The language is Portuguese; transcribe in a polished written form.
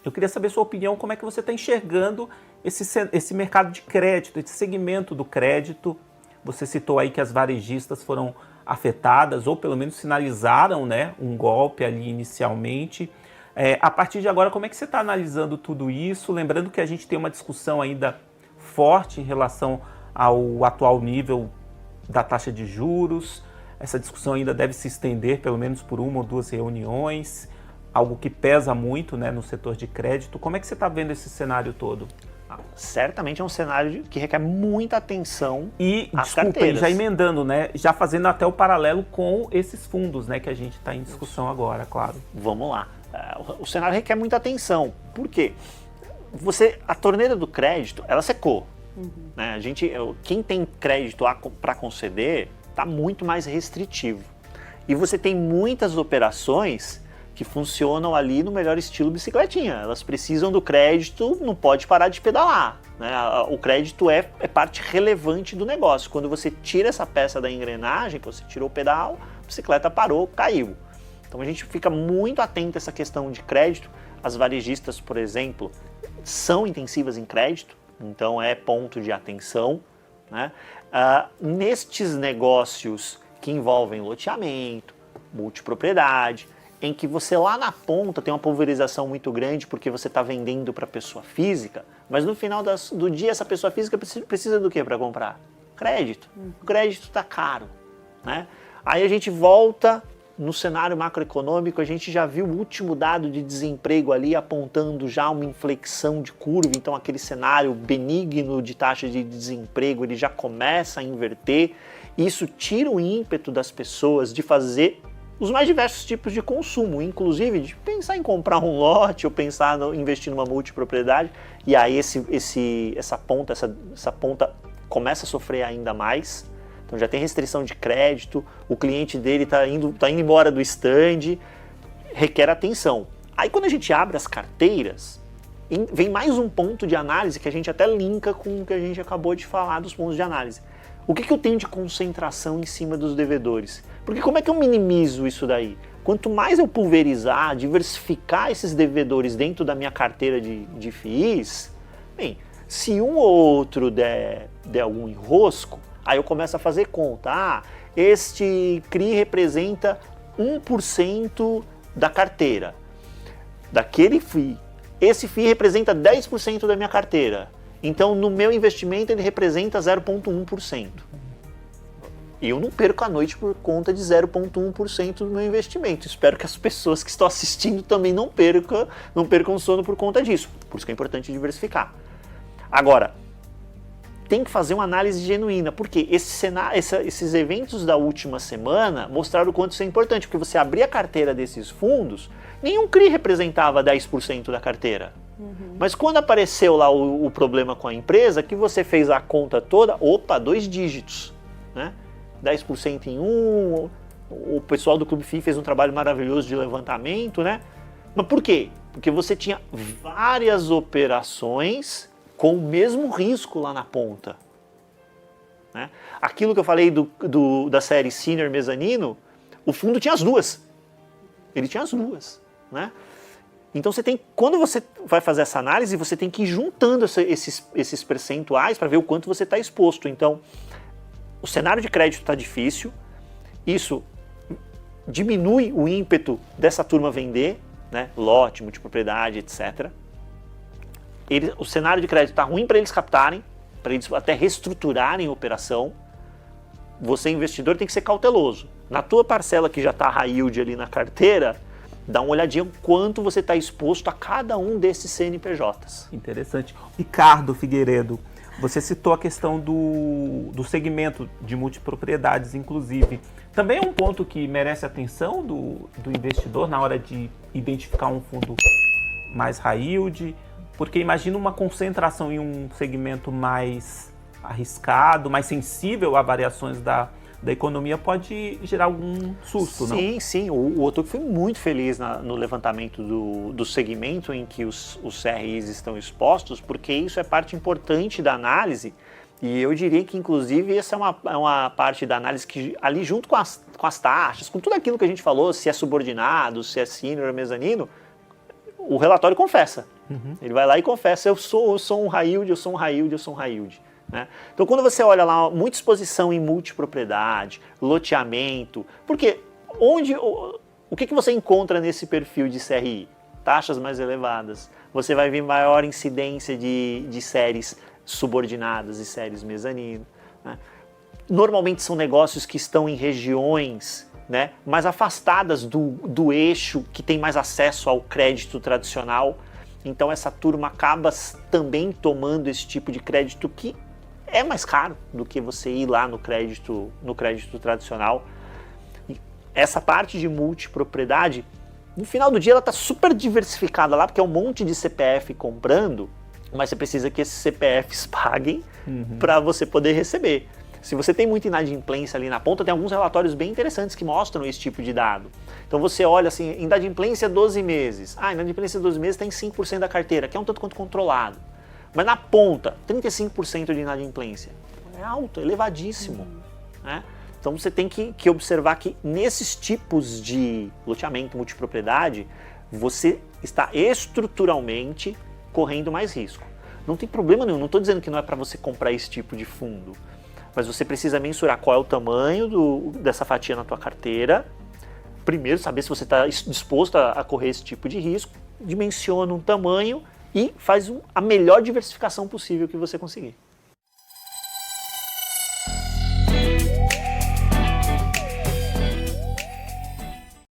Eu queria saber sua opinião, como é que você está enxergando esse mercado de crédito, esse segmento do crédito. Você citou aí que as varejistas foram afetadas, ou pelo menos sinalizaram, né, um golpe ali inicialmente. A partir de agora, como é que você está analisando tudo isso? Lembrando que a gente tem uma discussão ainda forte em relação ao atual nível da taxa de juros. Essa discussão ainda deve se estender pelo menos por uma ou duas reuniões, algo que pesa muito, né, no setor de crédito. Como é que você está vendo esse cenário todo? Certamente é um cenário que requer muita atenção. E, desculpa, já emendando, né, já fazendo até o paralelo com esses fundos, né, que a gente está em discussão agora, claro. Vamos lá. O cenário requer muita atenção. Por quê? A torneira do crédito, ela secou. Né? Quem tem crédito para conceder está muito mais restritivo. E você tem muitas operações que funcionam ali no melhor estilo bicicletinha. Elas precisam do crédito, não pode parar de pedalar. Né? O crédito é parte relevante do negócio. Quando você tira essa peça da engrenagem, você tirou o pedal, a bicicleta parou, caiu. Então a gente fica muito atento a essa questão de crédito. As varejistas, por exemplo, são intensivas em crédito, então é ponto de atenção. Né? Nestes negócios que envolvem loteamento, multipropriedade, em que você lá na ponta tem uma pulverização muito grande porque você está vendendo para pessoa física, mas no final do dia essa pessoa física precisa do que para comprar? Crédito. O crédito está caro. Né? Aí a gente volta no cenário macroeconômico, a gente já viu o último dado de desemprego ali apontando já uma inflexão de curva, então aquele cenário benigno de taxa de desemprego ele já começa a inverter. Isso tira o ímpeto das pessoas de fazer os mais diversos tipos de consumo, inclusive de pensar em comprar um lote ou pensar em investir numa multipropriedade, e aí essa ponta começa a sofrer ainda mais. Então já tem restrição de crédito, o cliente dele está indo embora do stand, requer atenção. Aí quando a gente abre as carteiras, vem mais um ponto de análise que a gente até linka com o que a gente acabou de falar dos pontos de análise. O que eu tenho de concentração em cima dos devedores? Porque como é que eu minimizo isso daí? Quanto mais eu pulverizar, diversificar esses devedores dentro da minha carteira de FIIs, bem, se um ou outro der algum enrosco, aí eu começo a fazer conta. Este CRI representa 1% da carteira, daquele FII. Esse FII representa 10% da minha carteira. Então, no meu investimento, ele representa 0,1%. E eu não perco a noite por conta de 0,1% do meu investimento. Espero que as pessoas que estão assistindo também não percam sono por conta disso. Por isso que é importante diversificar. Agora, tem que fazer uma análise genuína, porque esses eventos da última semana mostraram o quanto isso é importante, porque você abrir a carteira desses fundos, nenhum CRI representava 10% da carteira. Mas quando apareceu lá o problema com a empresa, que você fez a conta toda, 2 dígitos, né? 10% em um, o pessoal do Clube FII fez um trabalho maravilhoso de levantamento, né? Mas por quê? Porque você tinha várias operações com o mesmo risco lá na ponta. Né? Aquilo que eu falei da série Senior Mezanino, o fundo tinha as duas. Ele tinha as duas. Né? Então quando você vai fazer essa análise, você tem que ir juntando esses percentuais para ver o quanto você está exposto. Então, o cenário de crédito está difícil, isso diminui o ímpeto dessa turma vender, né? Lote, multipropriedade, etc. O cenário de crédito está ruim para eles captarem, para eles até reestruturarem a operação. Você, investidor, tem que ser cauteloso. Na tua parcela que já está high yield ali na carteira, dá uma olhadinha quanto você está exposto a cada um desses CNPJs. Interessante. Ricardo Figueiredo, você citou a questão do segmento de multipropriedades, inclusive. Também é um ponto que merece atenção do investidor na hora de identificar um fundo mais high yield, porque imagina uma concentração em um segmento mais arriscado, mais sensível a variações da economia, pode gerar algum susto, não? Sim. O Otto foi muito feliz no levantamento do segmento em que os CRIs estão expostos, porque isso é parte importante da análise, e eu diria que, inclusive, essa é uma parte da análise que, ali junto com as taxas, com tudo aquilo que a gente falou, se é subordinado, se é sênior ou mezanino, o relatório confessa. Ele vai lá e confessa, eu sou um high yield, eu sou um high yield, eu sou um high yield. Né? Então, quando você olha lá, muita exposição em multipropriedade, loteamento, porque o que você encontra nesse perfil de CRI? Taxas mais elevadas, você vai ver maior incidência de séries subordinadas e séries mezanino. Né? Normalmente são negócios que estão em regiões, né, mais afastadas do eixo, que tem mais acesso ao crédito tradicional. Então essa turma acaba também tomando esse tipo de crédito que é mais caro do que você ir lá no crédito tradicional. E essa parte de multipropriedade, no final do dia ela está super diversificada lá, porque é um monte de CPF comprando, mas você precisa que esses CPFs paguem para você poder receber. Se você tem muita inadimplência ali na ponta, tem alguns relatórios bem interessantes que mostram esse tipo de dado. Então você olha assim, inadimplência 12 meses. Inadimplência 12 meses está em 5% da carteira, que é um tanto quanto controlado. Mas na ponta, 35% de inadimplência. É alto, é elevadíssimo. Né? Então você tem que observar que nesses tipos de loteamento, multipropriedade, você está estruturalmente correndo mais risco. Não tem problema nenhum, não estou dizendo que não é para você comprar esse tipo de fundo. Mas você precisa mensurar qual é o tamanho dessa fatia na tua carteira. Primeiro, saber se você está disposto a correr esse tipo de risco. Dimensiona um tamanho e faz a melhor diversificação possível que você conseguir.